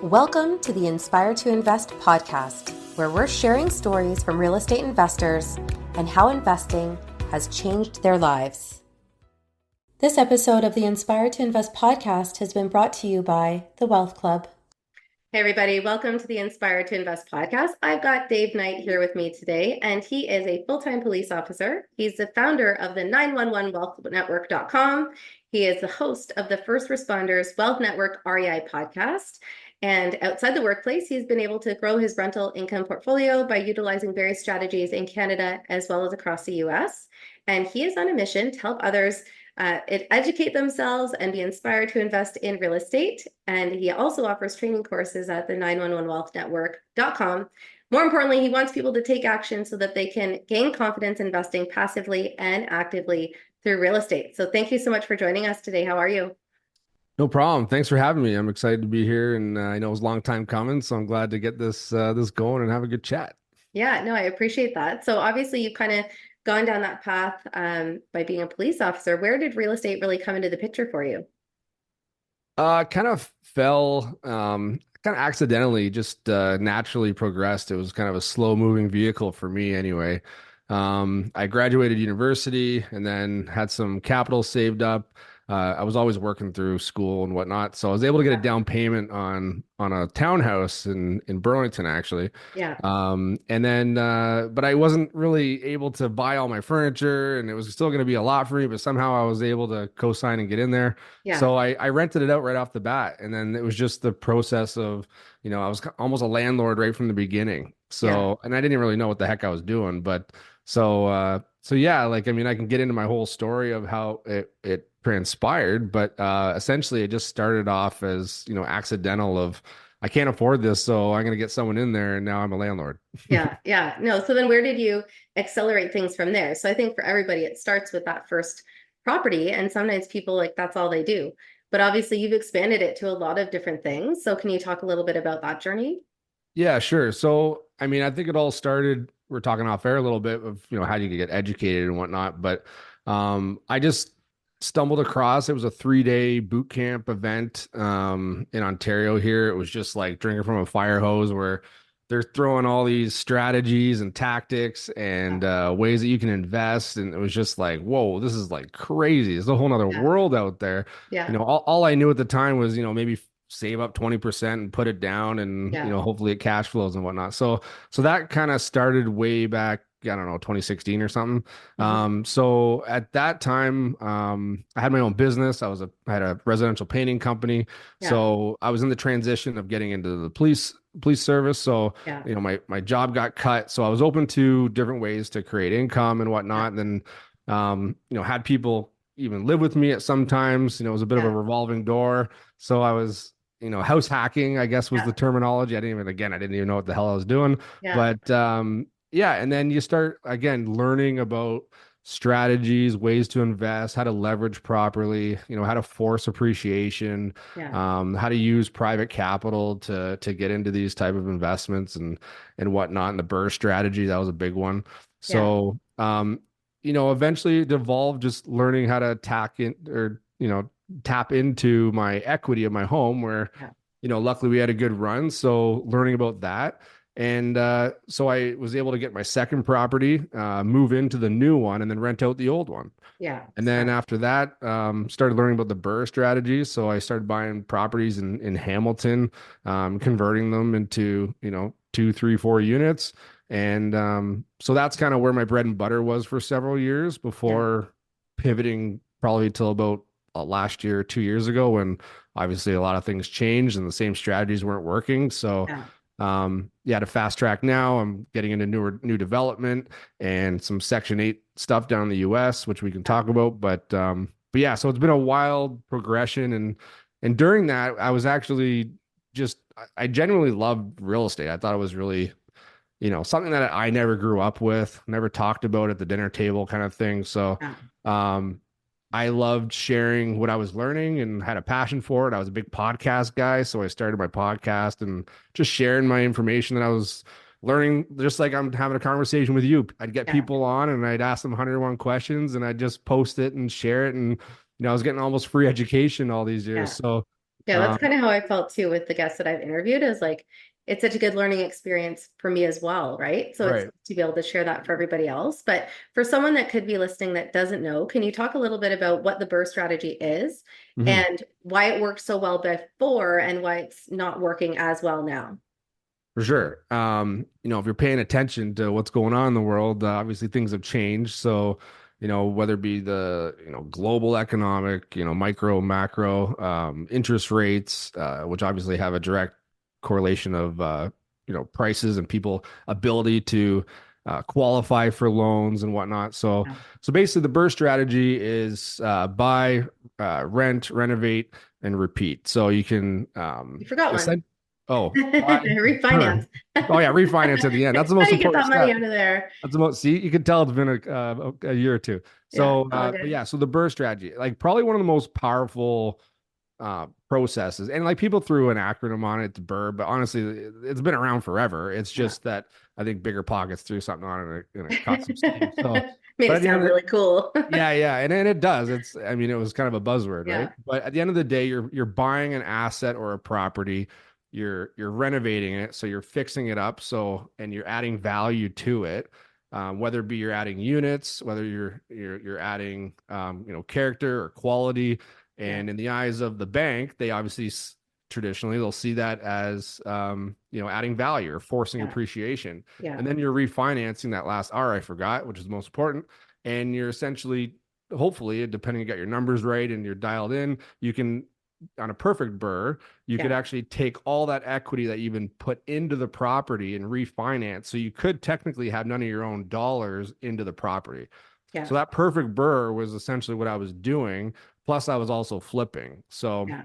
Welcome to the Inspire to Invest podcast, where we're sharing stories from real estate investors and how investing has changed their lives. This episode of the Inspire to Invest podcast has been brought to you by the Wealth Club. Hey everybody, welcome to the Inspire to Invest podcast. I've got Dave Knight here with me today, and he is a full-time police officer. He's the founder of the 911wealthnetwork.com. He is the host of the First Responders Wealth Network REI podcast. And outside the workplace, he's been able to grow his rental income portfolio by utilizing various strategies in Canada as well as across the US. And he is on a mission to help others educate themselves and be inspired to invest in real estate. And he also offers training courses at the 911wealthnetwork.com. More importantly, he wants people to take action so that they can gain confidence investing passively and actively through real estate. So thank you so much for joining us today. How are you? No problem. Thanks for having me. I'm excited to be here, and I know it was a long time coming, so I'm glad to get this going and have a good chat. Yeah, no, I appreciate that. So obviously you've kind of gone down that path by being a police officer. Where did real estate really come into the picture for you? Kind of fell, kind of accidentally, just naturally progressed. It was kind of a slow moving vehicle for me anyway. I graduated university and then had some capital saved up. I was always working through school and whatnot, so I was able to get a down payment on a townhouse in Burlington, actually. Yeah. And then, but I wasn't really able to buy all my furniture, and it was still going to be a lot for me. But somehow I was able to co-sign and get in there. Yeah. So I rented it out right off the bat, and then it was just the process of, I was almost a landlord right from the beginning. So, and I didn't really know what the heck I was doing, but so yeah, like, I mean, I can get into my whole story of how it transpired, but essentially it just started off as, accidental of, I can't afford this, so I'm going to get someone in there, and now I'm a landlord. Yeah. No, so then where did you accelerate things from there? So I think for everybody, it starts with that first property, and sometimes people that's all they do. But obviously you've expanded it to a lot of different things. So can you talk a little bit about that journey? Yeah, sure. So, I mean, I think it all started, we're talking off air a little bit of, how you can get educated and whatnot, but I just stumbled across, it was a 3-day boot camp event in Ontario here. It was just like drinking from a fire hose, where they're throwing all these strategies and tactics and ways that you can invest. And it was just like, whoa, this is like crazy. There's a whole nother world out there. Yeah. All I knew at the time was, maybe save up 20% and put it down, and hopefully it cash flows and whatnot. So that kind of started way back, I don't know, 2016 or something. So at that time, I had my own business. I had a residential painting company. So I was in the transition of getting into the police service. So, my job got cut. So I was open to different ways to create income and whatnot. And then, had people even live with me at some times. It was a bit of a revolving door. So I was, house hacking, I guess was the terminology. I didn't even know what the hell I was doing. But and then you start again learning about strategies, ways to invest, how to leverage properly, how to force appreciation, how to use private capital to get into these type of investments and whatnot. And the BRRRR strategy, that was a big one. So eventually it evolved just learning how to tap into my equity of my home, where luckily we had a good run. So learning about that. And so I was able to get my second property, move into the new one, and then rent out the old one. And then after that, started learning about the BRRRR strategies. So I started buying properties in Hamilton, converting them into, 2, 3, 4 units. And so that's kind of where my bread and butter was for several years before pivoting probably till about last year, 2 years ago, when obviously a lot of things changed and the same strategies weren't working. So to fast track now, I'm getting into new development and some Section 8 stuff down in the US, which we can talk about. But yeah, so it's been a wild progression. And during that, I was actually I genuinely loved real estate. I thought it was really, something that I never grew up with, never talked about at the dinner table kind of thing. So I loved sharing what I was learning and had a passion for it. I was a big podcast guy, so I started my podcast and just sharing my information that I was learning, just like I'm having a conversation with you. I'd get people on and I'd ask them 101 questions, and I'd just post it and share it. And, I was getting almost free education all these years. So Yeah, that's kind of how I felt too with the guests that I've interviewed is like it's such a good learning experience for me as well, right? So it's Right. to be able to share that for everybody else. But for someone that could be listening that doesn't know, can you talk a little bit about what the BRRRR strategy is Mhm. and why it worked so well before and why it's not working as well now? For sure. If you're paying attention to what's going on in the world, obviously things have changed. So, whether it be the, global economic, micro, macro, interest rates, which obviously have a direct correlation of, prices and people ability to qualify for loans and whatnot. So, Yeah. so basically the BRRRR strategy is buy, rent, renovate, and repeat. So you can, You forgot one. oh, buy, Refinance. sure. Oh yeah, refinance at the end. That's the How most do you get important that money step. out of there? That's the most. See, you can tell it's been a year or two. Yeah, So, all but good. yeah, so the BRRRR strategy, like probably one of the most powerful processes, and like people threw an acronym on it, to BRRRR, but honestly, it's been around forever. It's Yeah. just that I think bigger pockets threw something on it and it caught some steam. So, Made but it at the end sound of the really cool. yeah, yeah, and it does. I mean, it was kind of a buzzword, right? Yeah, But at the end of the day, you're buying an asset or a property, you're renovating it, so you're fixing it up, so and you're adding value to it, whether it be you're adding units, whether you're adding character or quality, yeah, and in the eyes of the bank, they obviously traditionally they'll see that as adding value or forcing yeah, appreciation, yeah, and then you're refinancing that last R I forgot, which is the most important, and you're essentially hopefully depending you got your numbers right and you're dialed in, you can on a perfect BRRRR you could yeah, actually take all that equity that you've been put into the property and refinance, so you could technically have none of your own dollars into the property. yeah, So that perfect BRRRR was essentially what I was doing, plus I was also flipping, so yeah.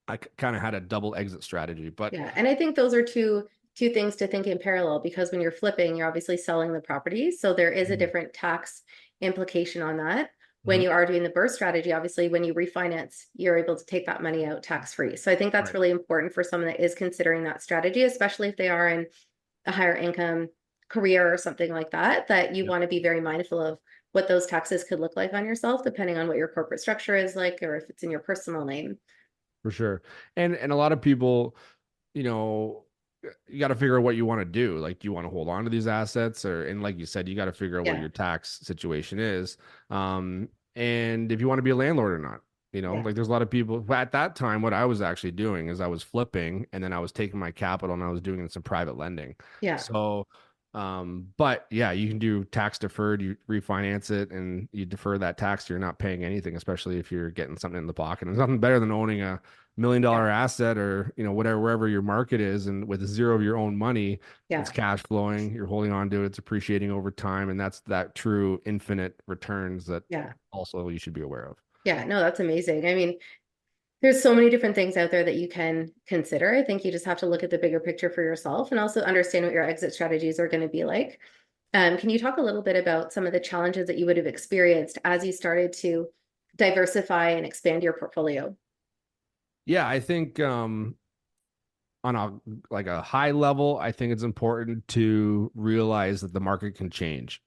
I kind of had a double exit strategy. But Yeah, and I think those are two things to think in parallel because when you're flipping, you're obviously selling the property. So there is a Mhm. different tax implication on that. When Mhm. you are doing the BRRRR strategy, obviously when you refinance, you're able to take that money out tax free. So I think that's Right, really important for someone that is considering that strategy, especially if they are in a higher income career or something like that, that you yeah, want to be very mindful of what those taxes could look like on yourself, depending on what your corporate structure is like, or if it's in your personal name. for sure. And a lot of people, you know, you got to figure out what you want to do. Like, do you want to hold on to these assets, or, and like you said, you got to figure out what Yeah, your tax situation is. And if you want to be a landlord or not, yeah, like there's a lot of people at that time. What I was actually doing is I was flipping, and then I was taking my capital and I was doing some private lending. yeah, So, but yeah, you can do tax deferred. You refinance it and you defer that tax. You're not paying anything, especially if you're getting something in the pocket. And there's nothing better than owning a $1 million yeah, asset, or whatever, wherever your market is, and with zero of your own money, it's yeah, cash flowing, you're holding on to it, it's appreciating over time, and that's that true infinite returns that yeah. also you should be aware of. Yeah, no, that's amazing. I mean, there's so many different things out there that you can consider. I think you just have to look at the bigger picture for yourself and also understand what your exit strategies are going to be like. Can you talk a little bit about some of the challenges that you would have experienced as you started to diversify and expand your portfolio? Yeah, I think on a like a high level, I think it's important to realize that the market can change.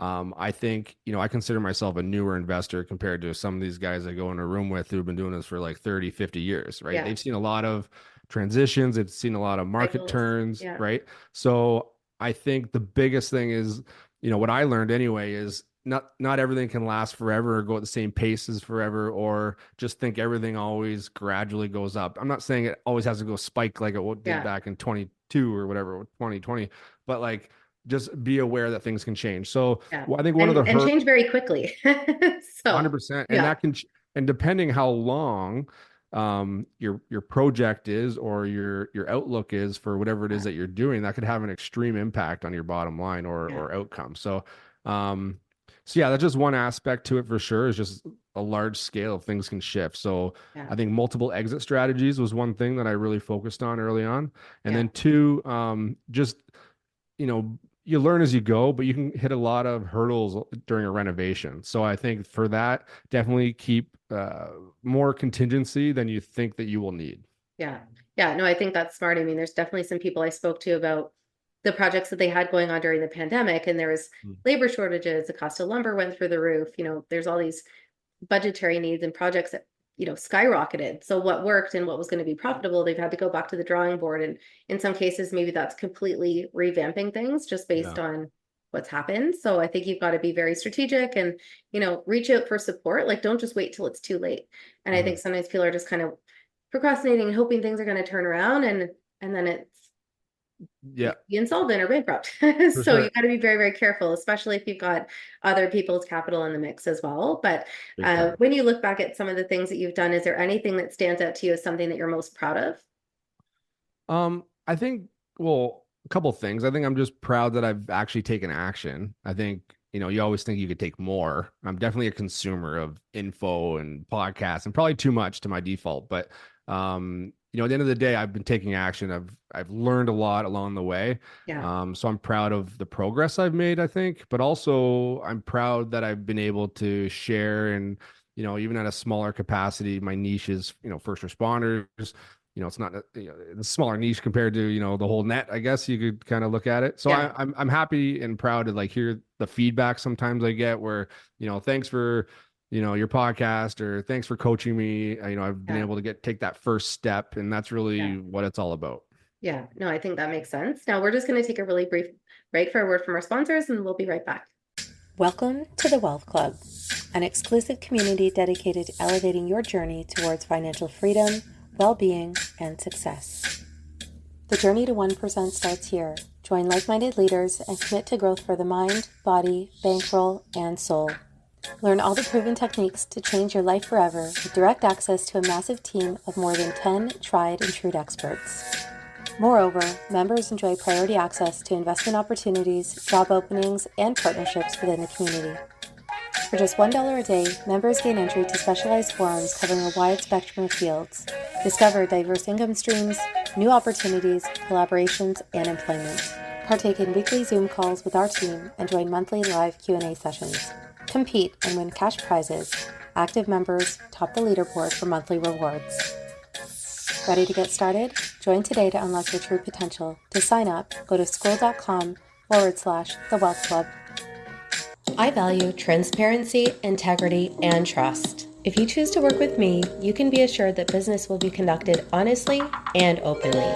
I think, I consider myself a newer investor compared to some of these guys I go in a room with who've been doing this for like 30, 50 years, right? Yeah, They've seen a lot of transitions, they've seen a lot of market cycles. turns, Yeah, right? So I think the biggest thing is, what I learned anyway is not everything can last forever or go at the same paces forever, or just think everything always gradually goes up. I'm not saying it always has to go spike like it did yeah, back in 22 or whatever, 2020, but like just be aware that things can change. So yeah. I think one of the And hurt change very quickly. So 100%, and yeah, that can and depending how long your project is, or your outlook is for whatever it is yeah, that you're doing, that could have an extreme impact on your bottom line yeah, or outcome. Um so yeah, that's just one aspect to it for sure. Is just a large scale of things can shift. So yeah, I think multiple exit strategies was one thing that I really focused on early on, and yeah, then two, just you learn as you go, but you can hit a lot of hurdles during a renovation. So I think for that, definitely keep more contingency than you think that you will need. yeah, yeah. No, I think that's smart. I mean, there's definitely some people I spoke to about the projects that they had going on during the pandemic, and there was Mm. labor shortages, the cost of lumber went through the roof. There's all these budgetary needs and projects that skyrocketed. So what worked and what was going to be profitable, they've had to go back to the drawing board. And in some cases, maybe that's completely revamping things just based on what's happened. So I think you've got to be very strategic and, reach out for support. Like, don't just wait till it's too late. And I think sometimes people are just kind of procrastinating and hoping things are going to turn around, and then it's be insolvent or bankrupt. So sure. you got to be very, very careful, especially if you've got other people's capital in the mix as well. But when you look back at some of the things that you've done, is there anything that stands out to you as something that you're most proud of? I think, well, a couple of things. I think I'm just proud that I've actually taken action. I think, you always think you could take more. I'm definitely a consumer of info and podcasts, and probably too much to my default. But at the end of the day, I've been taking action. I've learned a lot along the way. So I'm proud of the progress I've made, I think, but also I'm proud that I've been able to share, and, even at a smaller capacity, my niche is, first responders. It's not a smaller niche compared to, the whole net, I guess you could kind of look at it. So I'm happy and proud to hear the feedback sometimes I get where, thanks for, your podcast, or thanks for coaching me. I've been able to take that first step, and that's really what it's all about. Yeah, no, I think that makes sense. Now we're just going to take a really brief break for a word from our sponsors, and we'll be right back. Welcome to the Wealth Club, an exclusive community dedicated to elevating your journey towards financial freedom, well-being, and success. The journey to 1% starts here. Join like-minded leaders and commit to growth for the mind, body, bankroll, and soul. Learn all the proven techniques to change your life forever with direct access to a massive team of more than 10 tried and true experts. Moreover, members enjoy priority access to investment opportunities, job openings, and partnerships within the community. For just $1 a day, members gain entry to specialized forums covering a wide spectrum of fields, discover diverse income streams, new opportunities, collaborations, and employment. Partake in weekly Zoom calls with our team and join monthly live Q&A sessions. Compete and win cash prizes. Active members top the leaderboard for monthly rewards. Ready to get started? Join today to unlock your true potential. To sign up, go to school.com/The Wealth Club. I value transparency, integrity, and trust. If you choose to work with me, you can be assured that business will be conducted honestly and openly.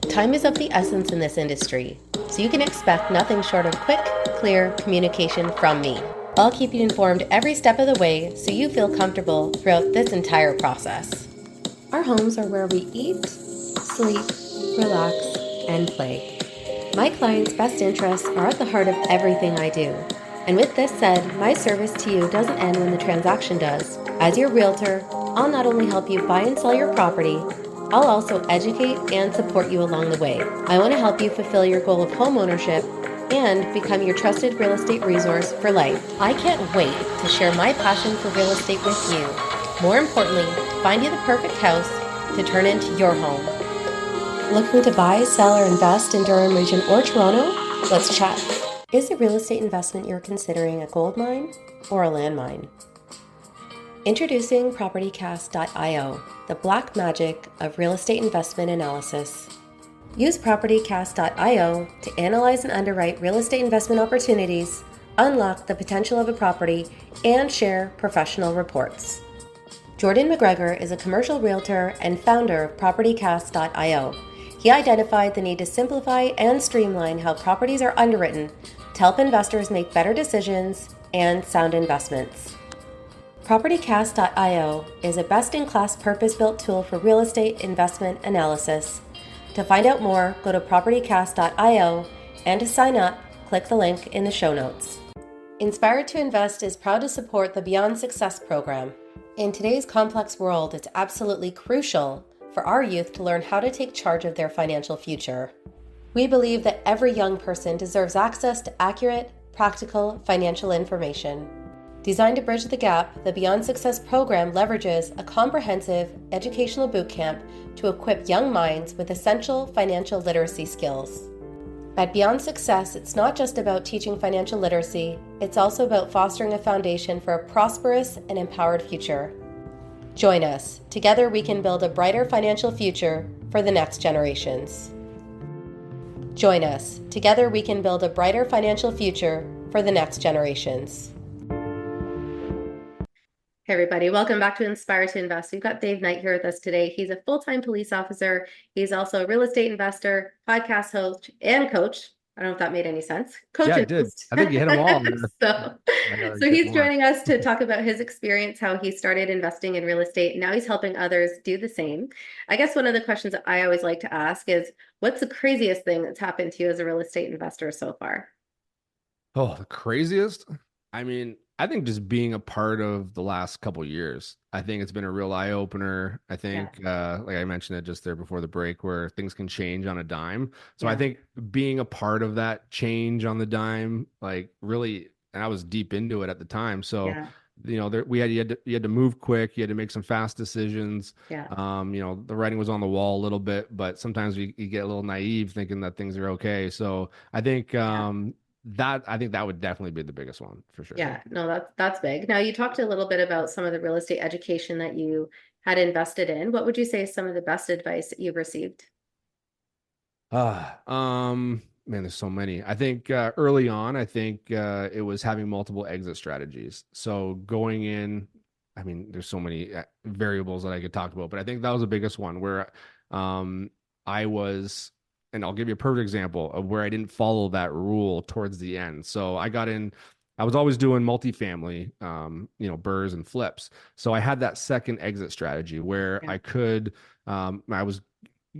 Time is of the essence in this industry, so you can expect nothing short of quick, clear communication from me. I'll keep you informed every step of the way so you feel comfortable throughout this entire process. Our homes are where we eat, sleep, relax, and play. My clients' best interests are at the heart of everything I do. And with this said, my service to you doesn't end when the transaction does. As your realtor, I'll not only help you buy and sell your property, I'll also educate and support you along the way. I want to help you fulfill your goal of home ownership and become your trusted real estate resource for life. I can't wait to share my passion for real estate with you. More importantly, find you the perfect house to turn into your home. Looking to buy, sell, or invest in Durham Region or Toronto? Let's chat. Is the real estate investment you're considering a gold mine or a landmine? Introducing PropertyCast.io, the black magic of real estate investment analysis. Use PropertyCast.io to analyze and underwrite real estate investment opportunities, unlock the potential of a property, and share professional reports. Jordan McGregor is a commercial realtor and founder of PropertyCast.io. He identified the need to simplify and streamline how properties are underwritten to help investors make better decisions and sound investments. PropertyCast.io is a best-in-class purpose-built tool for real estate investment analysis. To find out more, go to PropertyCast.io, and to sign up, click the link in the show notes. Inspired to Invest is proud to support the Beyond Success program. In today's complex world, it's absolutely crucial for our youth to learn how to take charge of their financial future. We believe that every young person deserves access to accurate, practical financial information. Designed to bridge the gap, the Beyond Success program leverages a comprehensive educational bootcamp to equip young minds with essential financial literacy skills. At Beyond Success, it's not just about teaching financial literacy, it's also about fostering a foundation for a prosperous and empowered future. Join us. Together we can build a brighter financial future for the next generations. Join us. Together we can build a brighter financial future for the next generations. Hey everybody, welcome back to Inspire to Invest. We've got Dave Knight here with us today. He's a full-time police officer. He's also a real estate investor, podcast host, and coach. I don't know if that made any sense. Coach Yeah, and it did. host. I think you hit them all there. So, I gotta so get he's more. joining us to talk about his experience, how he started investing in real estate. And now he's helping others do the same. I guess one of the questions that I always like to ask is, what's the craziest thing that's happened to you as a real estate investor so far? Oh, the craziest? I mean, I think just being a part of the last couple years, I think it's been a real eye opener. I Yeah, think, like I mentioned it just there before the break, where things can change on a dime. So I yeah, think being a part of that change on the dime, like really, and I was deep into it at the time. So, yeah, you had to move quick. You had to make some fast decisions. yeah, The writing was on the wall a little bit, but sometimes you get a little naive thinking that things are okay. So I think, yeah. I think that would definitely be the biggest one for sure. Yeah, no, that's big. Now you talked a little bit about some of the real estate education that you had invested in. What would you say is some of the best advice that you've received? Man, there's so many. I think early on, I think it was having multiple exit strategies. So going in, I mean, there's so many variables that I could talk about, but I think that was the biggest one where um, I was, and I'll give you a perfect example of where I didn't follow that rule towards the end. So I got in. I was always doing multifamily, BRRRRs and flips. So I had that second exit strategy where Yeah, I could, I was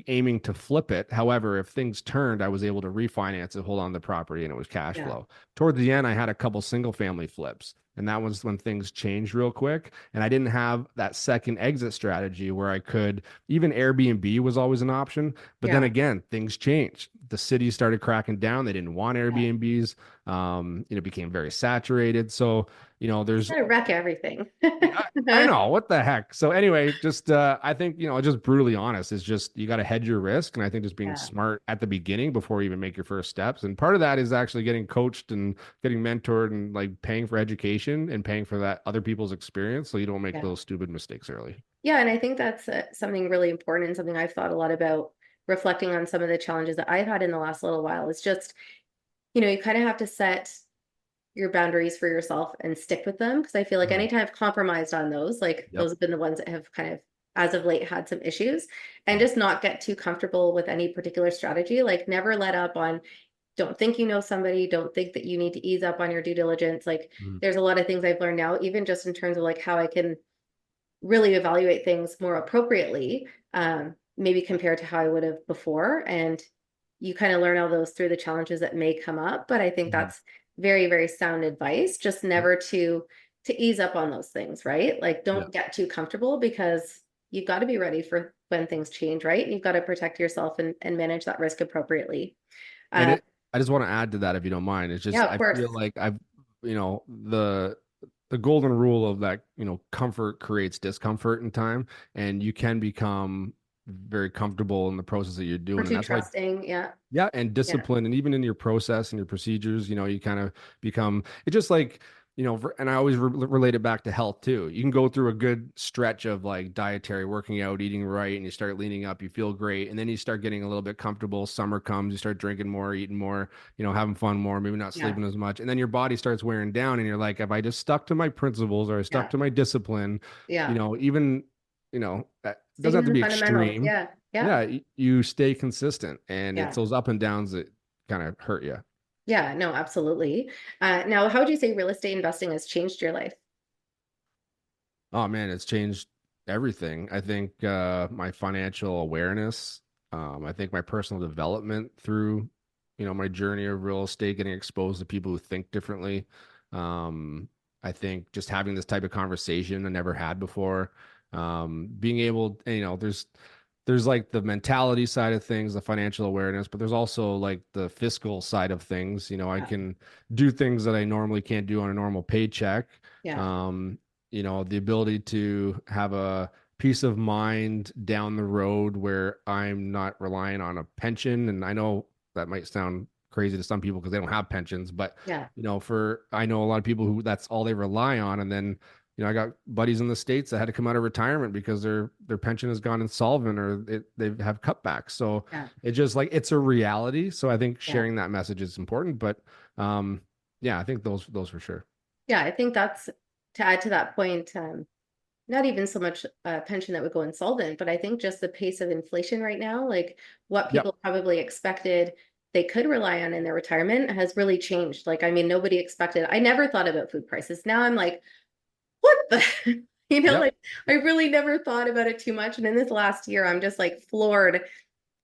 aiming to flip it. However, if things turned, I was able to refinance it, hold on to the property, and it was cash yeah, flow. Toward the end, I had a couple single family flips, and that was when things changed real quick. And I didn't have that second exit strategy where I could, even Airbnb was always an option. But then yeah, again, things changed. The city started cracking down. They didn't want yeah. Airbnbs. It became very saturated. So, You there's gotta wreck everything. yeah, I know what the heck. So anyway, just I think just brutally honest is just you got to hedge your risk, and I think just being Yeah, smart at the beginning before you even make your first steps. And part of that is actually getting coached and getting mentored and like paying for education and paying for that other people's experience so you don't make yeah, those stupid mistakes early. yeah. And I think that's something really important and something I've thought a lot about reflecting on some of the challenges that I've had in the last little while. Is just, you kind of have to set your boundaries for yourself and stick with them. Because I feel like Mhm. anytime I've compromised on those, like Yep. those have been the ones that have kind of, as of late, had some issues. And just not get too comfortable with any particular strategy. Like never let up on, don't think you know somebody, don't think that you need to ease up on your due diligence. Like Mhm. there's a lot of things I've learned now, even just in terms of like how I can really evaluate things more appropriately, maybe compared to how I would have before. And you kind of learn all those through the challenges that may come up. But I think Mhm. that's very, very sound advice. Just Yep. never to ease up on those things, right? Like Yeah. don't get too comfortable because you've got to be ready for when things change, right? And you've got to protect yourself and manage that risk appropriately. And Uh, I just want to add to that if you don't mind. It's yeah, just of I course. feel like the golden rule of that, comfort creates discomfort in time, and you can become very comfortable in the process that you're We're doing. And too that's why trusting. Yeah. yeah, and Yeah. discipline, and even in your process and your procedures, you kind of become. It's just like and I always relate it back to health too. You can go through a good stretch of like dietary, working out, eating right, and you start leaning up, you feel great, and then you start getting a little bit comfortable. Summer comes, you start drinking more, eating more, having fun more, maybe not Yeah. sleeping as much, and then your body starts wearing down, and you're like, if I just stuck to my principles or I stuck Yeah. to my discipline, Yeah. even that doesn't Sticking have to to the be fundamentals. extreme. Yeah. Yeah. Yeah, you stay consistent, and it's Yeah. those up and downs that kind of hurt you. Yeah, no, absolutely. Now, how would you say real estate investing has changed your life? Oh man, it's changed everything. I think my financial awareness, I think my personal development through, my journey of real estate, getting exposed to people who think differently. Um, I think just having this type of conversation I never had before. Being able, there's like the mentality side of things, the financial awareness, but there's also like the fiscal side of things. I Yeah. can do things that I normally can't do on a normal paycheck. Yeah. Um, the ability to have a peace of mind down the road where I'm not relying on a pension. And I know that might sound crazy to some people because they don't have pensions, but Yeah. I know a lot of people who that's all they rely on. And then, I got buddies in the States that had to come out of retirement because their pension has gone insolvent or they have cutbacks. So Yeah. it's just like it's a reality. So I think Yeah. sharing that message is important. But yeah, I think those for sure. Yeah. I think that's to add to that point. not even so much a pension that would go insolvent, but I think just the pace of inflation right now, like what Yep. people probably expected they could rely on in their retirement has really changed. Like, I mean, nobody expected, I never thought about food prices. Now I'm like, what the, Yep. like I really never thought about it too much. And in this last year, I'm just like floored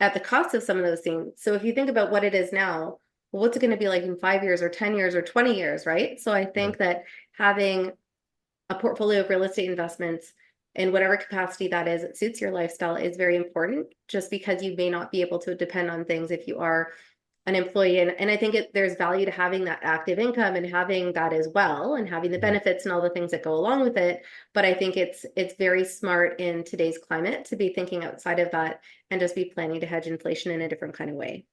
at the cost of some of those things. So if you think about what it is now, well, what's it going to be like in 5 years or 10 years or 20 years, right? So I Yeah. think that having a portfolio of real estate investments in whatever capacity that is, it suits your lifestyle is very important just because you may not be able to depend on things if you are an employee. And I think there's value to having that active income and having that as well and having the Mhm. benefits and all the things that go along with it. But I think it's very smart in today's climate to be thinking outside of that and just be planning to hedge inflation in a different kind of way.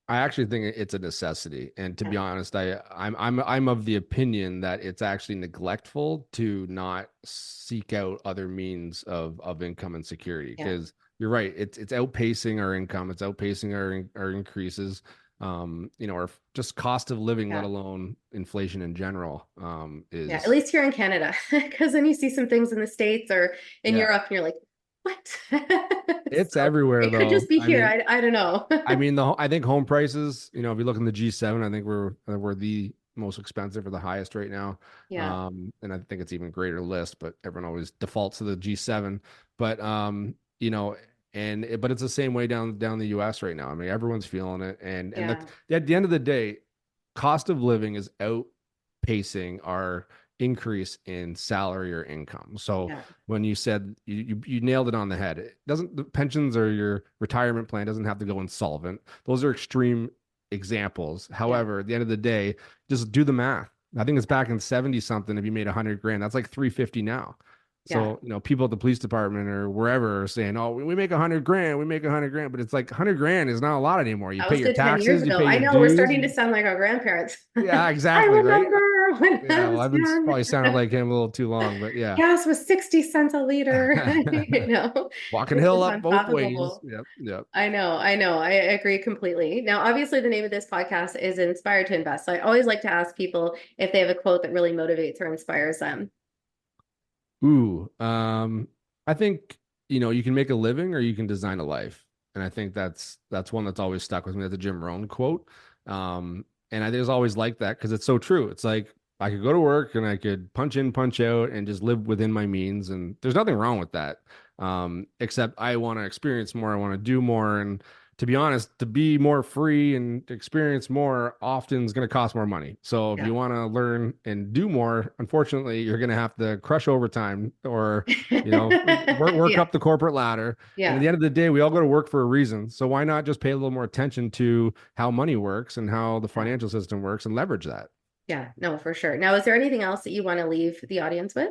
I actually think it's a necessity. And to be Yeah. honest, I'm of the opinion that it's actually neglectful to not seek out other means of income and security. Yeah. Because you're right, it's outpacing our income, it's outpacing our increases, our just cost of living, let Yeah. alone inflation in general, Yeah. At is least here in Canada, because then you see some things in the States or in yeah, Europe and you're like, what? it's So everywhere it could though. just be here. I don't know. I mean, I think home prices, if you look in the G7, I think we're the most expensive or the highest right now. Yeah. And I think it's even greater list, but everyone always defaults to the G7. But but it's the same way down the US right now. I mean, everyone's feeling it. And Yeah. at the end of the day, cost of living is outpacing our increase in salary or income. So Yeah. when you said you nailed it on the head. It doesn't the pensions or your retirement plan doesn't have to go insolvent. Those are extreme examples. Yeah. However, at the end of the day, just do the math. I think it's back in 70 something. If you made 100 grand, that's like 350 now. Yeah. So, people at the police department or wherever are saying, oh, we make 100 grand, we make 100 grand, but it's like 100 grand is not a lot anymore. You That pay was your good 10 years taxes, you ago. pay I your know we're dues. starting to sound like our grandparents. Yeah, I exactly. Right. remember when Yeah. I Well, was I've been young. probably sounded like him a little too long, but yeah. Gas was 60 cents a liter. Walking It's hill just up both ways. unfathomable. Yep. Yep. I know. I agree completely. Now, obviously, the name of this podcast is Inspired to Invest. So I always like to ask people if they have a quote that really motivates or inspires them. Ooh, I think you can make a living or you can design a life, and I think that's one that's always stuck with me. That's a Jim Rohn quote, and I just always like that because it's so true. It's like I could go to work and I could punch in, punch out, and just live within my means, and there's nothing wrong with that. Except I want to experience more, I want to do more, and to be honest, to be more free and to experience more often is going to cost more money. So if Yeah. you want to learn and do more, unfortunately, you're going to have to crush overtime or, work Yeah. up the corporate ladder. And at Yeah. the end of the day, we all go to work for a reason. So why not just pay a little more attention to how money works and how the Yeah. financial system works and leverage that? Yeah. No, for sure. Now, is there anything else that you want to leave the audience with?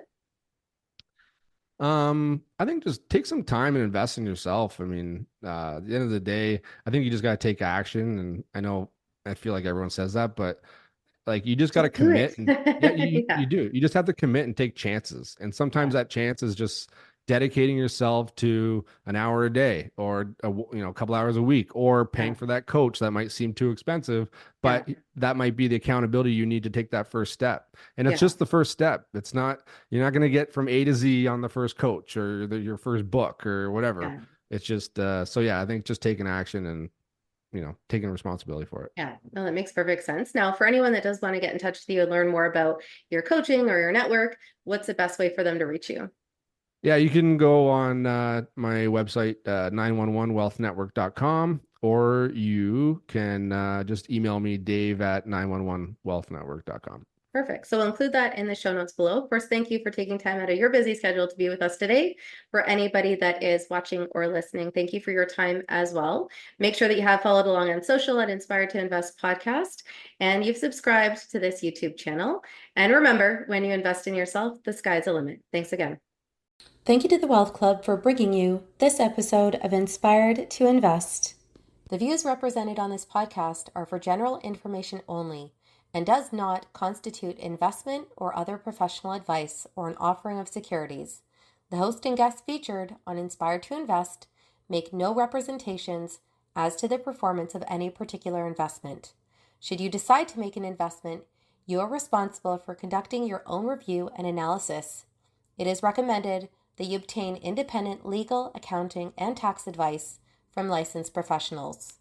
I think just take some time and invest in yourself. I mean, at the end of the day, I think you just got to take action. And I feel like everyone says that, but like you just got to Just do commit and yeah, it. you Yeah. do. You just have to commit and take chances. And Yeah. sometimes that chance is just dedicating yourself to an hour a day or a couple hours a week or paying Yeah. for that coach that might seem too expensive, Yeah. but that might be the accountability you need to take that first step. And it's Yeah. just the first step. It's not you're not going to get from A to Z on the first coach or your first book or whatever. Yeah. It's just so yeah, I think just taking action and taking responsibility for it. Yeah, no, that makes perfect sense. Now, for anyone that does want to get in touch with you and learn more about your coaching or your network, what's the best way for them to reach you? Yeah, you can go on my website, 911wealthnetwork.com, or you can just email me, Dave at 911wealthnetwork.com. Perfect. So we'll include that in the show notes below. Of course, thank you for taking time out of your busy schedule to be with us today. For anybody that is watching or listening, thank you for your time as well. Make sure that you have followed along on social at Inspired to Invest podcast, and you've subscribed to this YouTube channel. And remember, when you invest in yourself, the sky's the limit. Thanks again. Thank you to the Wealth Club for bringing you this episode of Inspired to Invest. The views represented on this podcast are for general information only and does not constitute investment or other professional advice or an offering of securities. The host and guests featured on Inspired to Invest make no representations as to the performance of any particular investment. Should you decide to make an investment, you are responsible for conducting your own review and analysis. It is recommended that you obtain independent legal, accounting, and tax advice from licensed professionals.